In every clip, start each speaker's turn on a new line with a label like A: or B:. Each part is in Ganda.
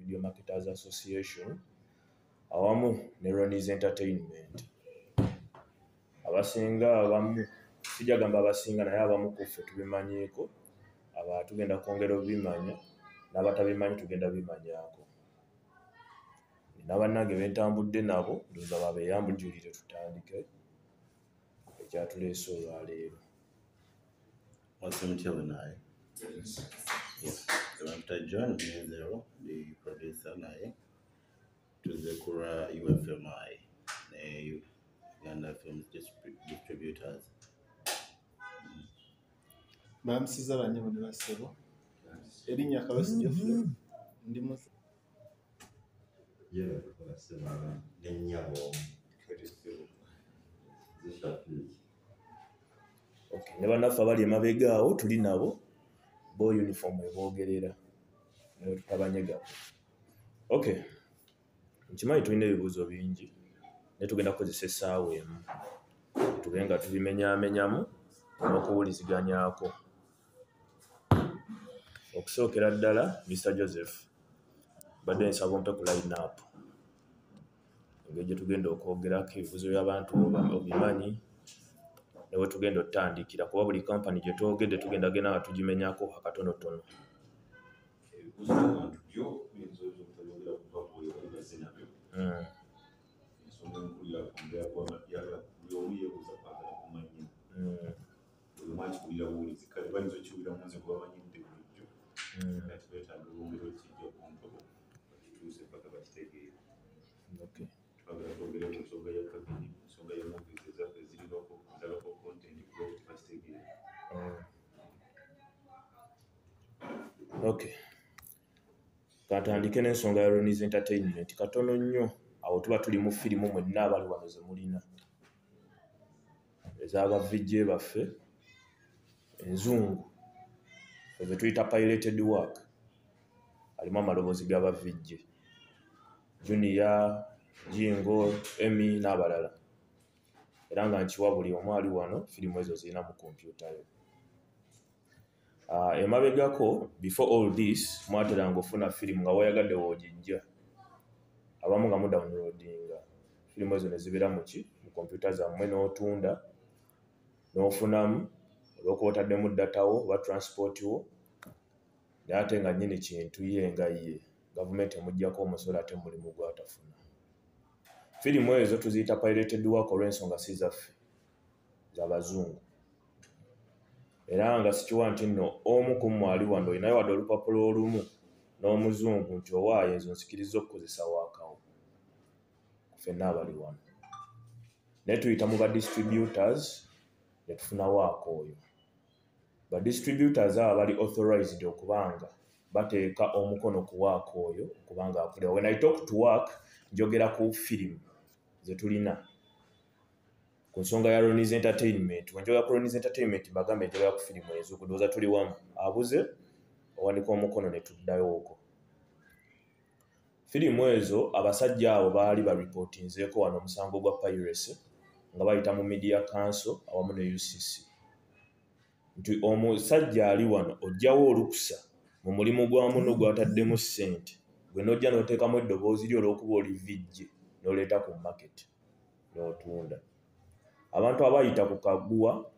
A: Video Marketers Association awamu ne Ronnie's Entertainment. Abasinga abamu sijja gamba abasinga naye abamu ku ffe tubimanyiiko, aba tugenda kwongera obimanya n'abatabimanyi tugenda bimanyaako. N'abannange bentambudde nabo ndowooza babeeyambujjulire tutandike ekyatuleese olwaleero.
B: Awesome naye. Yes. After John Zero, the producer naye tuze kura UFMI ne Uganda Film Distributors.
C: Bamusiza banyo ne basebo. Erinnya Kabasi Geoffrey ndi musa.
B: Yeah, baseba n'ennyabo Kristo. Zishafi.
A: Okay, ne bannaffe abali emabega awo tuli nabo bo uniform eboogerera naye tutabanyega. Okay, nkimanyi tulina ebibuuzo bingi naye tugenda kukozesa essaawa emu tugende nga tubimenyaamenyamu n'okuwuliziganyaako. Okusookera ddala Mr. Joseph badde nsaba ompe ku line up engeri gye tugenda okwogerako ebibuuzo by'abantu obimanyi newe tugenda otandikira kuba buli kampani gye twogedde tugenda genda nga tugimenyaako akatonotono. Okay. Okay. Katandike n'ensonga ya Ronnie's Entertainment katono nnyo awo tuba tuli mu firimu mwenna abali wano ze mulina ez'abavijje baffe enzungu ezo tuyita pirated work alimu amaloboozi g'abavijje Junior, Jingo, Emmy n'abalala era nga nkiwa buli omu ali wano firimu ezo zirina mu kompyuta yo. Emabegako before all this mwateranga ofuna firimu nga wayagadde woogijja abamu nga mudownloadinga firimu ezo ne zibeera mu kompyuta zammwe n'otunda n'ofunamu olw'okuba otaddemu data wo oba transport wo naye ate nga nnyini kintu ye nga ye gavumenti emuggyako omusolo ate mulimu gw'atafuna. Firimu ezo tuziyita pirated work olw'ensonga si zaffe z'abazungu era nga sikiwa nti nno omu ku mmwe ali wano olinayo wadde olupapula olumu n'omuzungu nti owaayo ezo nsikiriza okukozesa waakawo ffenna abali wano naye tuyita mu ba-distributors ne tufuna waaka oyo. Ba-distributors abo bali authorized okubanga bateeka omukono ku waaka oyo okubanga akulira. When I talk to work njogera ku firimu ze tulina ku nsonga ya Ronnie's Entertainment. Wenjogera ku Ronnie's Entertainment bagambe njogera ku firimu ezo kudooza tuli wamu abuze owanika omukono ne tuddayo okwo. Firimu ezo abasajja abo baali baripootinzeeko wano omusango gwa piracy nga bayita mu Media Council awamu ne UCC nti omusajja ali wano ojjawo olukusa mu mulimu gwa muno gw'ataddemu ssente gwe n'ojja n'oteekamu eddoboozi lyo olw'okuba oli vijje n'oleeta ku market n'otunda. Abantu abayita ku kaguwa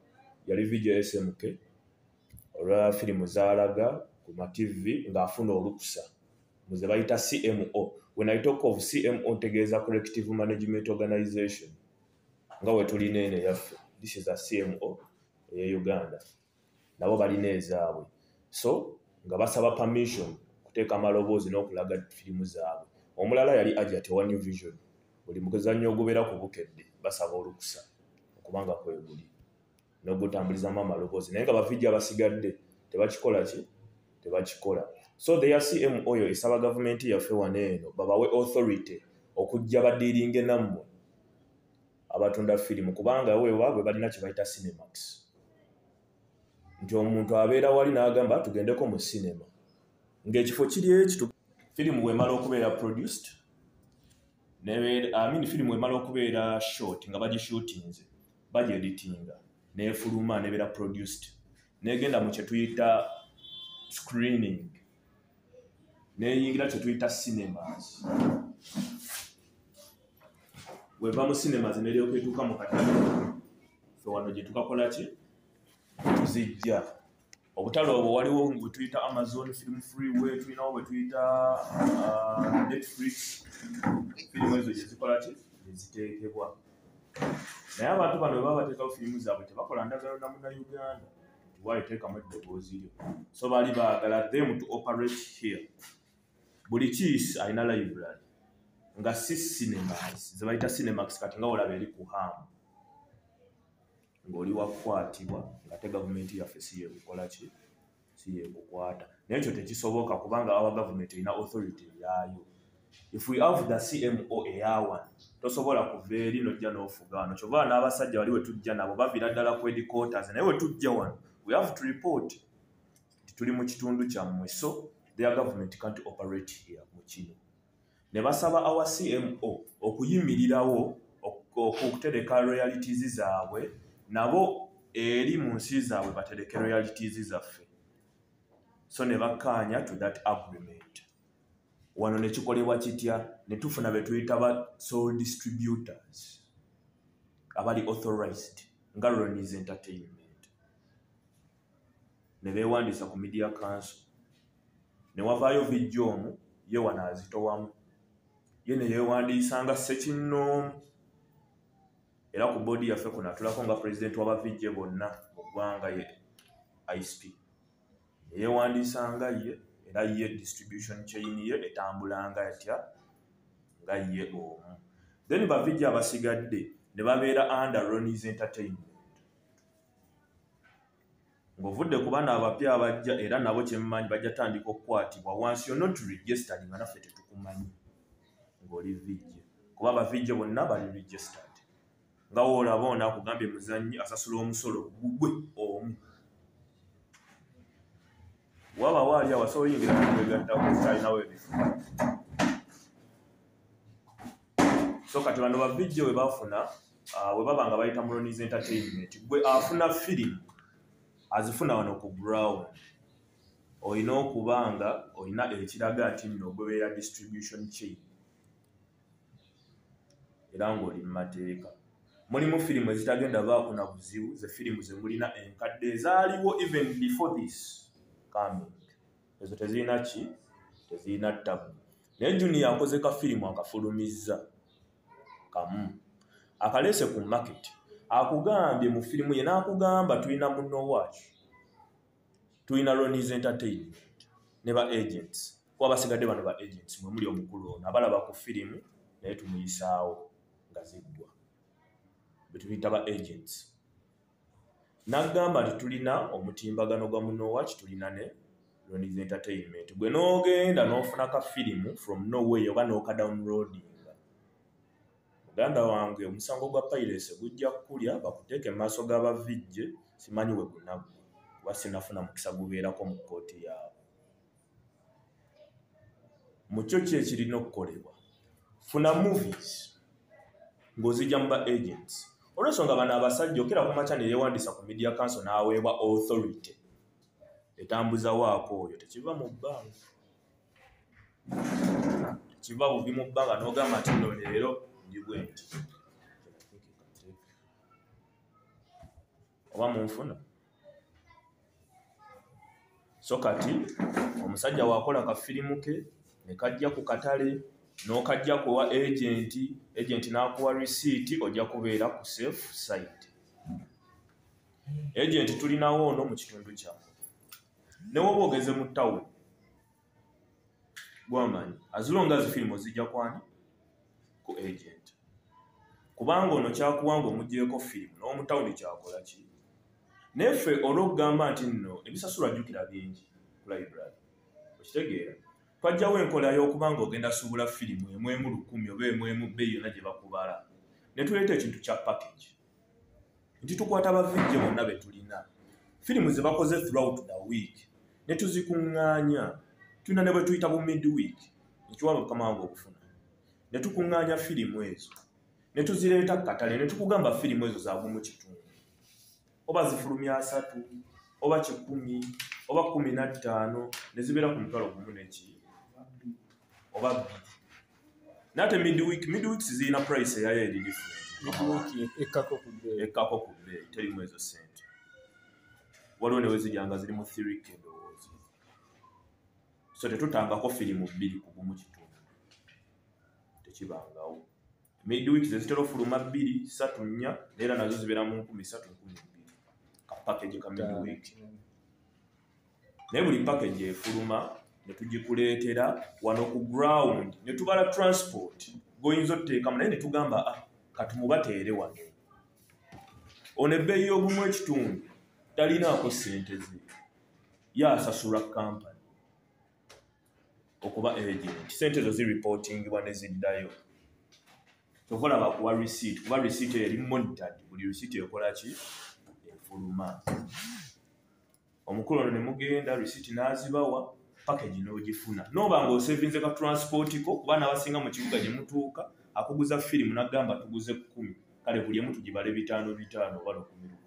A: yali vijje SMK olwa firimu zaalaga ku ma-TV ng'afuna olukusa muze bayita CMO. When I talk of CMO ntegeeza Collective Management Organization nga we tulina eno yaffe. This is a CMO eye Uganda nabo balina ezaabwe so nga basaba permission kuteeka amaloboozi n'okulaga firimu zaabwe. Omulala yali Ajat wa New Vision buli mukuzannyo ogubeera ku bukedde basaba olukusa okubanga kweguli n'ogutambulizamu amaloboozi naye nga bavijja abasigadde tebakikola. So their CMO oyo esaba gavumenti yaffe wano eno babawe authority okujja badiiringe nammwe abatunda firimu kubanga weewaabwe balina kye bayita Cinemax nti omuntu abeera wali n'agamba tugendeko mu sinema ng'ekifo kiri eki firimu wemala okubeera produced firimu wemala okubeera short nga bagishootinze bagyeditinga n'efuluma nebeera produced negenda mu kye tuyita screening neyingira kye tuyita cinemas. Bweva mu cinemas neryoka etuuka mu katale fe wano gye tukakola ki tuzijja. Obutale obwo waliwo bwe tuyita Amazon Film Freeway, tulinawo bwe tuyita Netflix. Firimu ezo gye zikola ki eziteekebwa. Naye abantu bano bwe baba bateekawo firimu zaabwe tebakola ndagalo na Munnayuganda tiwaliteekamu eddoboozi lyo. So bali baagala them to operate here. Buli kiisi alina library nga si cinemas ze bayita Cinemax kati nga olaba eri ku hamu ng'oli wakwatibwa ng'ate gavumenti yaffe si yeekukola ki si yeekukwata. Naye ekyo tekisoboka kubanga awa gavumenti erina authority yaayo. If we have the CMO eyawan tosobola kuva eri n'ojja n'ofuga wano. Kyova n'abasajja wali we tujja nabo baviira ddala ku headquarters naye we tujja wano we have to report tuli mu kitundu kyammwe, so their government can't operate here mu kino. Ne basaba our CMO okuyimirirawo okutereka royalties zaabwe nabo eri mu nsi zaabwe batereke royalties zaffe. So ne bakkaanya to that agreement. Wano ne kikolebwa kitya ne tufuna be tuyita ba sole distributors abali authorized nga Ronnie's Entertainment. Ne beewandiisa ku Media Council. Ne wavaayo Vijjomu ye wano azitowamu. Ye ne yeewandiisa nga Ssekinnoomu. Era ku boodi yaffe kuno atulako nga president w'abavijje bonna mu ggwanga ye ISP. Yeewandiisa nga ye era ye distribution chain ye etambula nga yatya nga ye omu. Then bavijje abasigadde ne babeera under Ronnie's Entertainment. Ng'ovudde ku bana abapya abajja era nabo kyemmanyi bajja tandika okukwatibwa once you're not registered nga naffe tetukumanyi ng'oli vijje. Kuba abavijje bonna bali registered. Nga woolaba ono akugambye muzannyi asasula omusolo gugwe omu. Waba waali awasobola oyingira n'okwegattako talinawo ebifo. So kati bano bavijje we bafuna we baba nga bayita mu Ronnie's Entertainment gwe afuna firimu azifuna wano ku ground. Olina okuba nga olina ekiraga nti nno ogoberera distribution chain era ng'oli mu mateeka. Mulimu firimu ezitagenda baako na buzibu ze firimu ze mulina enkadde ezaaliwo even before this coming. Ezo tezirina ki tezirina ttabu. Naye Junior akoze ka firimu akafulumizza kamu akaleese ku market akugambye mu firimu ye n'akugamba tulina muno watch tulina Ronnie's Entertainment ne ba agents kuba basigadde bano ba agents mwe muli omukulu ono abalaba ku firimu naye tumuyisaawo nga ziggwa betuyita ba agents. N'agamba nti tulina omutimbagano gwa muno watch tulina ne Ronnie's Entertainment. Gwe n'ogenda n'ofuna ka firimu from nowhere oba n'oka downloadinga. Muganda wange omusango gwa piracy gujja kukulya bakuteeke mu maaso g'abavijje simanyi we gunaggwa kuba sinafuna mukisa gubeerako mu kkooti yaabwe. Mu kyo ki ekirina okukolebwa? Funa movies ng'ozijja mu ba agents. Olw'ensonga bano abasajja okera ku makya ne yeewandiisa ku Media Council n'aweebwa authority etambuza waako oyo tekiva mu bbanga. Tekiva buvi mu bbanga n'ogamba nti nno leero ndigwe nti oba munfuna. So kati omusajja waakola ka firimu ke ne kajja ku katale n'okajja kuwa agent n'akuwa receipt ojja kubeera ku safe side. Agent tulinawo ono mu kitundu kyammwe. Ne woba ogeze mu ttawuni gwamanyi azilonga zifirimu zijja kwani ku agent. Kubanga ono kyakuwa ng'omuggyeko firimu n'omu ttawuni kyakola ki. Neffe olw'okugamba nti nno ebisasulwa jjukira bingi ku library okitegeera twajjawo enkola y'okuba ng'ogenda suubula firimu emu emu 100 oba emu emu bbeeyi yonna gye bakubala ne tuleeta ekintu kya package nti tukwata abavijje bonna be tulina firimu ze bakoze throughout the week ne tuzikuŋŋaanya tulina ne bwe tuyita bu midweek ekiwaba mukama wange okufuna ne tukuŋŋaanya firimu ezo ne tuzireeta ku katale ne tukugamba firimu ezo zaagumu kitundu oba zifulumya 3 oba 10 oba 15 ne zibeera ku mutwalo gumu n'eki oba 2 nate midweeks zirina price eyayo eri different ekkako ku bbeeyi terimu ezo sente waliwo ne wezijanga ziri mu 3K ndowooza so tetutangako firimu 2 ku gumu kitundu tekibangawo midweeks zitera ofuluma 2 3 4 neera nazo zibeera mu 13,000 ka package ka midweek naye buli package efuluma ne tugikuleetera wano ku ground ne tubala transport goyinza otteekamu naye ne tugamba katumubateere wano ono ebbeeyi y'ogumu ekitundu talinaako ssente ze yaasasula kampani okuba agent ssente ezo ziripotingibwa ne ziddayo tokolaba kuwa receipt kuba receipt eri monitored buli receipt ekola ki efuluma omukulu ono ne mugenda receipt n'azibawa package n'ogifuna noba ng'osevinze ka transport ko kuba n'abasinga mu kibuga gye mutuuka akuguza firimu n'agamba tuguze 10 kale buli emu tugibale 5 oba 10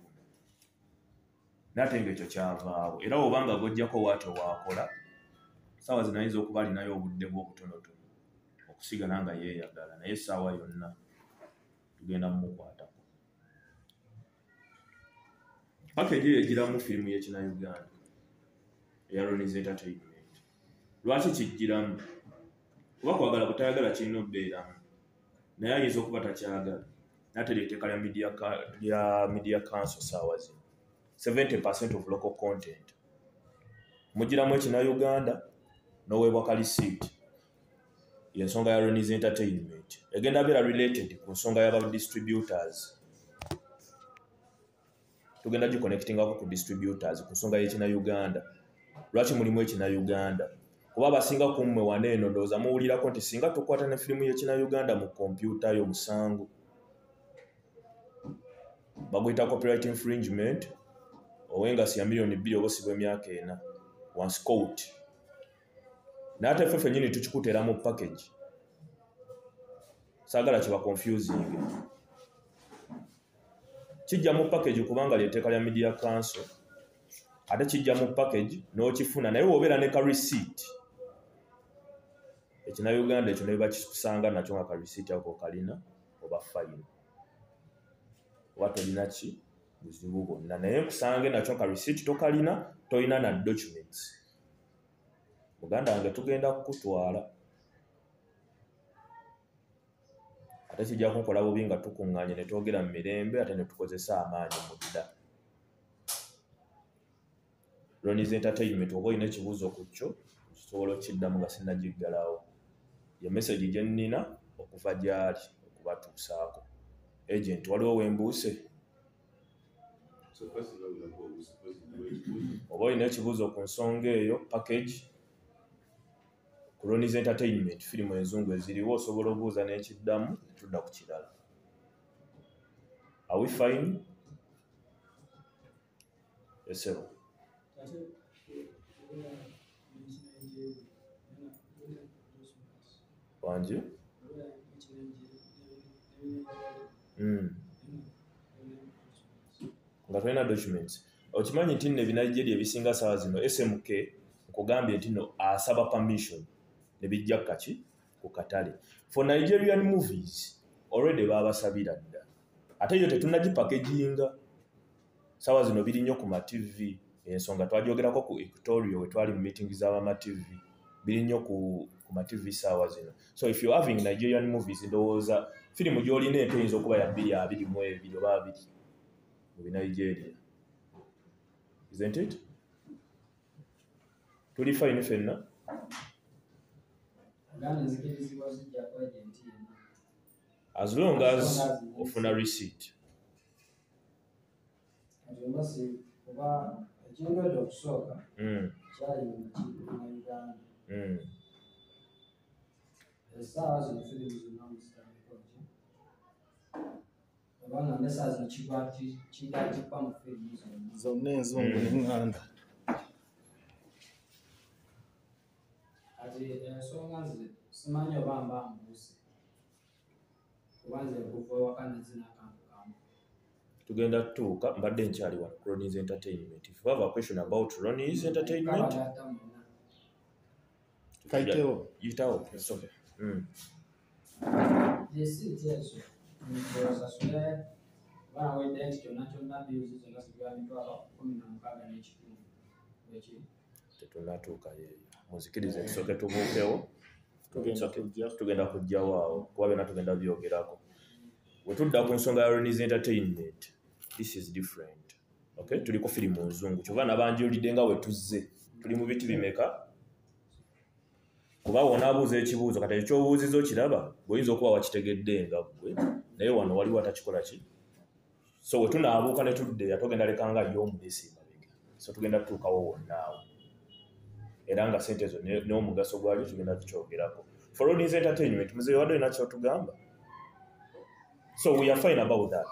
A: n'ate ng'ekyo kyavaawo era obanga gojjako waatyo waakola saawa zino ayinza okuba alinayo obudde bw'obutonotono okusigala nga yeeyagala naye essaawa yonna tugenda mumukwatako package eyo egiramu firimu y'Ekina-Uganda eya Ronnie's Entertainment lwaki kijjiramu kuba kwagala butayagala kirina obbeeramu naye ayinza okuba takyagala n'atera etteeka lya media council saawa zino 70% of local content mugiramu Ekina-Uganda n'oweebwa ka receipt y'ensonga ya Ronnie's Entertainment egenda beera related ku nsonga y'aba distributors tugenda giconnectingako ku distributors ku nsonga y'Ekina-Uganda lwaki mulimu Ekina-Uganda kuba abasinga ku mmwe wano eno ndowooza muwulirako nti singa tukwata ne firimu y'Ekina-Uganda mu kompyuta yo musango baguyita copyright infringement ow'engasi ya $2 million oba osibwa emyaka 4 once caught n'ate ffe ffennyini tukikuteera mu package saagala kiba confusing kijja mu package kubanga ly'etteeka lya media council ate kijja mu package n'okifuna naye wobeera ne ka receipt Ekina-Uganda ekyo ne bakikusanga nakyo nga ka receipt ako kalina oba fine oba tolina ki buzibu bwonna naye nkusange nakyo ka receipt tokalina tolina na documents muganda wange tugenda kukutwala ate kijja kunkola bubi nga tukuŋŋaanye ne twogera mu mirembe ate ne tukozesa amaanyi mu dda Ronnie's Entertainment oba olina ekibuuzo ku kyo kisobola okiddamu nga sinnagiggalawo ye message gye nnina okuva gy'ali okubatuusaako agent waliwo wembuuse oba olina ekibuuzo ku nsonga eyo package ku Ronnie's Entertainment firimu enzungu eziriwo osobola obuuza n'ekiddamu tudda ku kirala are we fine esero wangi nga tolina documents okimanyi nti nno ebinayijeeri ebisinga saawa zino SMK nkugambye nti no asaba permission ne bijja kaki ku katale for Nigerian movies already baabasabira dda ate yo tetunnagipakeginga saawa zino biri nnyo ku ma-TV ensonga twajogerako ku Equatoria we twali mu meeting z'abama-TV biri nnyo ku ma-TV saawa zino so if you're having Nigerian movies ndowooza firimu gy'olina ento eyinza okuba ya 222 oba 2 mu binigeria isn't it tuli fine fenna as long as ofuna receipt
C: zonna enzungu n'eŋŋanda
D: ensonga nze simanyi oba mba mbuuse kuba nze okuva ewaka nezina akantu kamu
A: tugenda tutuuka mbadde nkyali wano ku Ronnie's Entertainment if you have a question about Ronnie's Entertainment
C: Kaitewo.
A: Yitawo. It's okay.
D: Receipt ezo osasule bawedde nti kyonna kyonna bills zonna zigula emitwalo 16.5 wekiri
A: Tetunnatuukayo eyo. Muzikirize tusooke tubuukewo.
C: Tugenda
A: Tugenda kujjawo awo kuba byonna tugenda byogerako. Bwe tudda ku nsonga ya Ronnie's Entertainment, this is different. Okay? Tuli ku firimu nzungu. Kyova nabanjulidde nga we tuzze. Tuli mu biti bimeka. Kuba wonaabuuza ekibuuzo kati ekyobuuzizo kiraba bw'oyinza okuba wakitegedde nga ggwe naye wano waliwo atakikola ki. So we tunaabuuka ne tudde tugenda leka nga y'omulesi mabega. So tugenda tutuukawo wonna awo. Era nga ssente zo n'omugaso gwalyo tugenda tukyogerako. For Ronnie's Entertainment, muzeeyi wadde olina kyotugamba? So we are fine about that.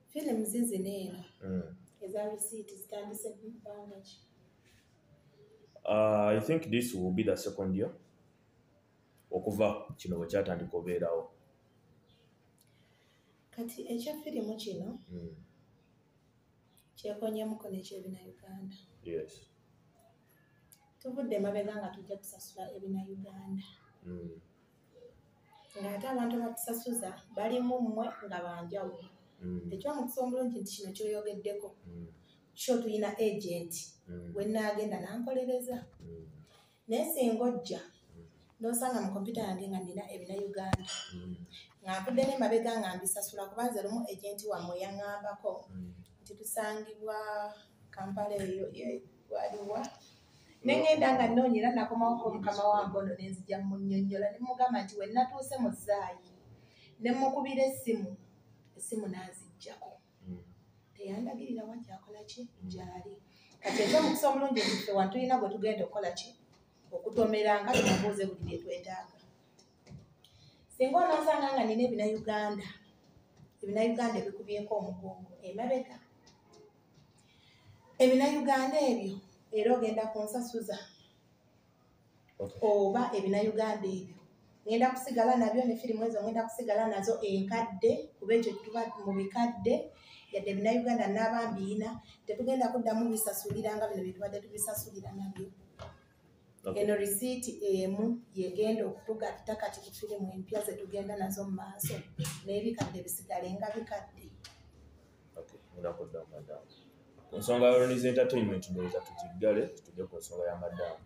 E: Filimu zizino eno eza receipt zitandise bbanga ki?
A: I think this will be the second year. Okuva kino bwe kyatandika obeerawo.
E: Kati ekya firimu kino kyekonyemuko n'ekyebina Uganda.
A: Yes.
E: Tuvudde mabega nga tujja kusasula ebina Uganda. Ng'ate abantu abatusasuza balimu mmwe nga banjawulo. Ekyomukisa omulungi nti kino kyoyogeddeko kyo tulina agent we nnaagenda nankolereza. Naye singa ojja n'osanga mu kompyuta yange nga nina ebina Uganda nga nvudde n'emabega nga mbisasula kubanze lumu agent wammwe yaŋŋambako nti tusangibwa Kampala eyo waliwa. Ne ngenda nga nnoonyera nakomawo ko mukama wange ono ne nzija munnyonnyola ne mugamba nti we natuuse mu Zaayi ne mukubira essimu n'aziggyako. Teyandagirira wajjakola ki gyali. Kati ekyomukisa omulungi nti ffe wano tulina gwe tugenda okukola ki okutomera nga tumubuuze buli bye twetaaga. Singa onoosanga nga nina ebina Uganda ebikubyeko omugongo emabega. Ebina Uganda ebyo era ogenda kunsasuza oba ebina Uganda ebyo ngenda kusigala nabyo ne firimu ezo ngenda kusigala nazo enkadde kuba ekyo tuba mu bikadde yadde ebina Uganda n'abambiina tetugenda kuddamu bisasulira nga bino bye tubadde tubisasulira nabyo. Eno receipt emu yegenda okutugatta kati ku firimu empya ze tugenda nazo mu maaso n'ebikadde bisigale nga bikadde.
A: Ku nsonga ya Ronnie's Entertainment ndowooza tugiggale tujje ku nsonga ya madamu.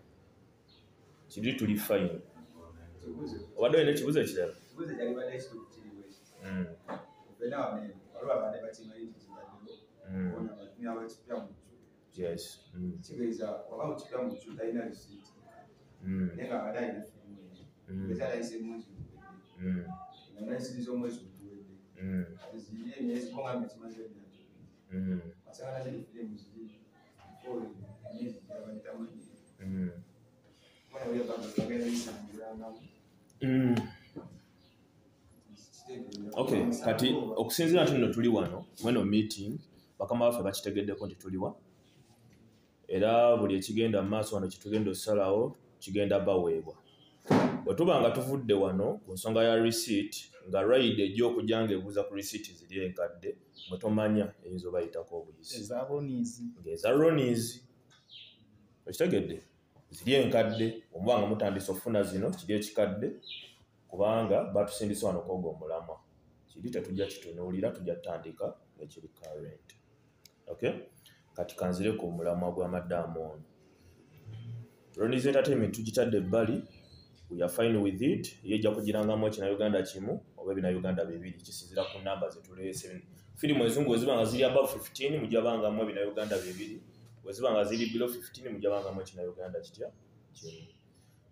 A: Kiri tuli fine. Obadde olina ekibuuzo ekirala?
F: Ekibuuzo kyalibadde ekituufu kiri bwe kiti. Ffenna wano waliwo abadde bakimanyi nti kibaddewo bona batumya bakipya mu kyo.
A: Yes.
F: Kitegeeza waba mukipya mu kyo talina risiiti. Naye ng'abadde alina firimu eyo. Bweza alayise emwezi guwedde. Nga nayisiriza omwezi guwedde. Ziri emyezi bonga mwekimaze emyaka. Asanga ziri firimu ziri before emyezi gyabadde tamanyi. Mwana we yagamba bagenda bisangirangamu.
A: Okay, kati okusinziira nti nno tuli wano mweno meeting bakama baffe bakitegeddeko nti tuliwa era buli ekigenda mu maaso wano kitugenda osalawo kigenda baweebwa. Bwe tuba nga tuvudde wano ku nsonga ya receipt nga ride ejja okujja ng'ebuuza ku receipt ziri enkadde mwe tomanya eyinza obayitako obuyisi. Eza Ronnie's okitegedde ziri enkadde omuba nga mutandise okufuna zino kiri ekikadde kubanga batusindise wano kwoga omulamwa. Kiri tetujja kitunuulira tujja tutandika ekiri current. Okay? Kati kanzire ku mulamwa gwa maddamu ono. Ronnie's Entertainment tugitadde ebbali. We are fine with it. Yejja kugirangamu ekina Uganda kimu oba ebina Uganda bibiri kisinzira ku namba zetuleese. Firimu ezungu weziba nga ziri above 15 mujja bangamu ebina Uganda bibiri. Weziba nga ziri below 15 mujja bangamu ekina Uganda kitya kimu.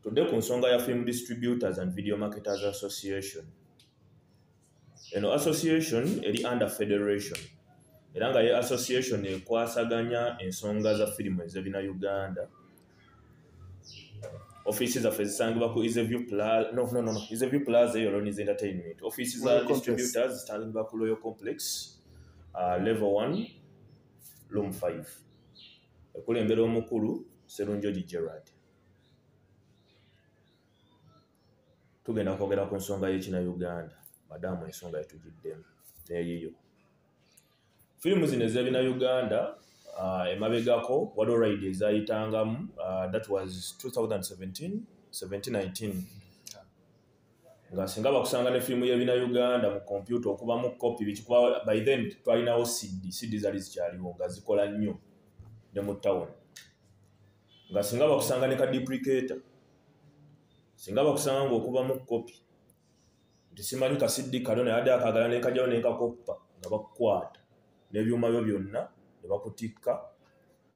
A: Tudde ku nsonga ya Film Distributors and Video Marketers Association. Eno association eri under federation. Era nga ye association ekwasaganya ensonga za firimu ez'ebina Uganda. Offices zaffe zisangibwa ku Iseview Plaza. No. Iseview Plaza eyo Ronnie's Entertainment. Offices za distributors zisangibwa ku Royal Complex, level 1, room 5. Ekulembera omukulu Serunjoji Gerard. Tugenda kwogera ku nsonga y'ekina Uganda. Madamu ensonga yetugiddemu. Neyiyo. Firimu zino ez'ebina Uganda emabegako waliwo ride ezayitangamu that was 2017-19 nga singa bakusanga ne firimu y'ebina Uganda mu kompyuta okubamu kopi bikikuba by then twalinawo CD zali zikyaliwo nga zikola nnyo ne mu town nga singa bakusanga ne ka duplicator singa bakusanga ng'okubamu kopi nti simanyi ka CD kano naye adde akagala ne kajyawo ne kakoppa nga bakukwata n'ebyuma byo byonna ne bakutikka